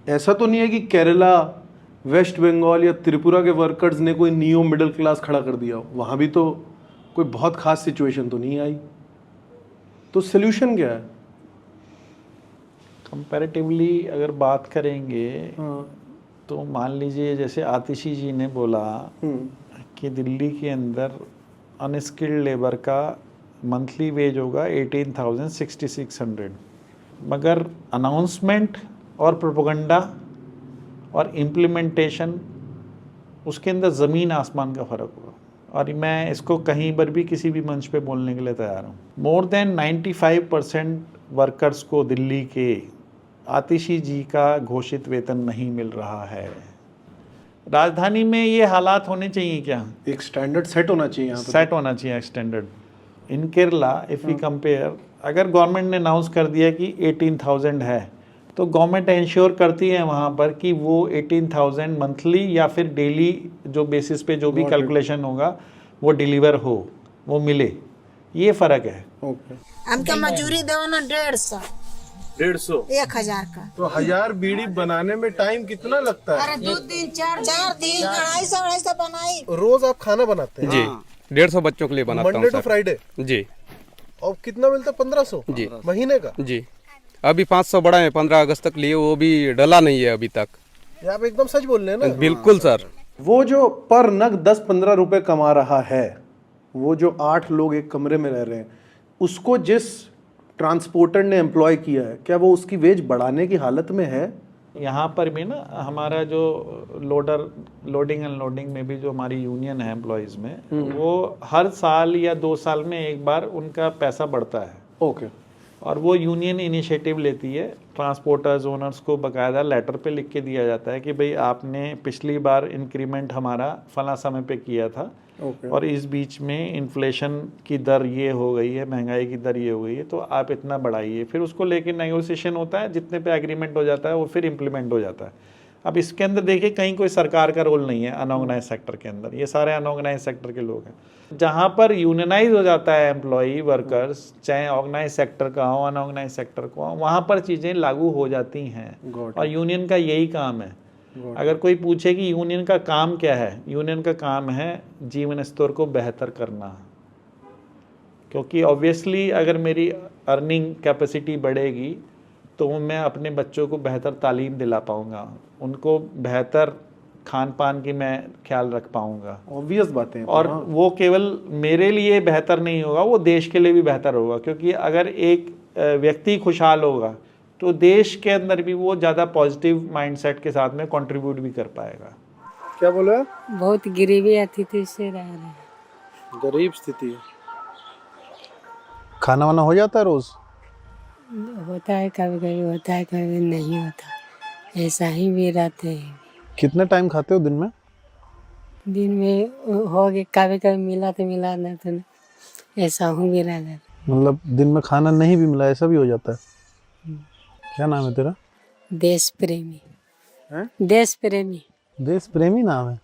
ऐसा तो नहीं है कि केरला, वेस्ट बंगाल या त्रिपुरा के वर्कर्स ने कोई नियो मिडिल क्लास खड़ा कर दिया हो? वहाँ भी तो कोई बहुत खास सिचुएशन तो नहीं आई। तो सोल्यूशन क्या है? कंपैरेटिवली अगर बात करेंगे हाँ। तो मान लीजिए जैसे आतिशी जी ने बोला कि दिल्ली के अंदर अनस्किल्ड लेबर का मंथली वेज होगा 18,6600, मगर अनाउंसमेंट और प्रोपेगेंडा और इम्प्लीमेंटेशन उसके अंदर ज़मीन आसमान का फ़र्क होगा। और मैं इसको कहीं पर भी किसी भी मंच पे बोलने के लिए तैयार हूँ। मोर देन 95% वर्कर्स को दिल्ली के आतिशी जी का घोषित वेतन नहीं मिल रहा है। राजधानी में ये हालात होने चाहिए क्या? एक स्टैंडर्ड सेट होना चाहिए यहाँ पे। सेट होना चाहिए standard. In Kerala if we compare, अगर गवर्नमेंट ने अनाउंस कर दिया कि 18,000 है, तो गवर्नमेंट इंश्योर करती है वहाँ पर कि वो 18,000 मंथली या फिर डेली जो बेसिस पे जो भी कैलकुलेशन होगा वो डिलीवर हो, वो मिले। ये फ़र्क है। ओके। हमके मजूरी दो ना 150, 150, 1000 का। तो 1000 बीड़ी बनाने में टाइम कितना लगता है? अरे 2 दिन 4 दिन 250 बनाई। रोज आप खाना बनाते हैं? जी, 150 बच्चों के लिए बनाता हूँ मंडे टू सर। फ्राइडे। जी और कितना मिलता है? 1500 जी महीने का। जी। अभी 500 बढ़ा है 15 अगस्त तक लिए, वो भी डला नहीं है अभी तक। ये आप एकदम सच बोल रहे हैं ना? बिल्कुल सर। वो जो पर नग 10-15 रुपए कमा रहा है, वो जो 8 लोग एक कमरे में रह रहे हैं, उसको जिस ट्रांसपोर्टर ने एम्प्लॉय किया है, क्या वो उसकी वेज बढ़ाने की हालत में है? यहाँ पर भी ना हमारा जो लोडिंग अनलोडिंग में भी जो हमारी यूनियन है एम्प्लॉयज़ में, वो हर साल या 2 साल में एक बार उनका पैसा बढ़ता है। ओके। और वो यूनियन इनिशिएटिव लेती है, ट्रांसपोर्टर्स ओनर्स को बाकायदा लेटर पे लिख के दिया जाता है कि भाई आपने पिछली बार इंक्रीमेंट हमारा फला समय पे किया था, और इस बीच में इन्फ्लेशन की दर ये हो गई है, महंगाई की दर ये हो गई है, तो आप इतना बढ़ाइए। फिर उसको लेके नेगोशिएशन होता है, जितने पे एग्रीमेंट हो जाता है वो फिर इम्प्लीमेंट हो जाता है। अब इसके अंदर देखिए कहीं कोई सरकार का रोल नहीं है अनऑर्गेनाइज सेक्टर के अंदर, ये सारे अनऑर्गेनाइज सेक्टर के लोग हैं। जहाँ पर यूनियनाइज हो जाता है एम्प्लॉई वर्कर्स, चाहे ऑर्गेनाइज सेक्टर का हो अनऑर्गेनाइज सेक्टर का हो, वहाँ पर चीज़ें लागू हो जाती हैं। और यूनियन का यही काम है। अगर कोई पूछे कि यूनियन का काम क्या है, यूनियन का काम है जीवन स्तर को बेहतर करना। क्योंकि ऑब्वियसली अगर मेरी अर्निंग कैपेसिटी बढ़ेगी तो मैं अपने बच्चों को बेहतर तालीम दिला पाऊँगा, उनको बेहतर खान पान की मैं ख्याल रख पाऊँगा। ऑब्वियस बातें हैं। और वो केवल मेरे लिए बेहतर नहीं होगा, वो देश के लिए भी बेहतर होगा। क्योंकि अगर एक व्यक्ति खुशहाल होगा तो देश के अंदर भी वो ज़्यादा पॉजिटिव माइंडसेट के साथ में कंट्रीब्यूट भी कर पाएगा। क्या बोला? बहुत गरीबी अतिथि से रह रहे हैं। गरीब स्थिति है। खाना वाना हो जाता है रोज? होता है, कभी कभी होता है, कभी नहीं होता, ऐसा ही भी रहते हैं। कितने टाइम खाते हो दिन में? दिन में हो गए, कभी कभी मिला तो मिला, नहीं तो नहीं, ऐसा हूँ भी रह जाता। मतलब दिन में खाना नहीं भी मिला ऐसा भी हो जाता है? क्या नाम है तेरा? देश प्रेमी। हैं? देश प्रेमी। देश प्रेमी नाम है?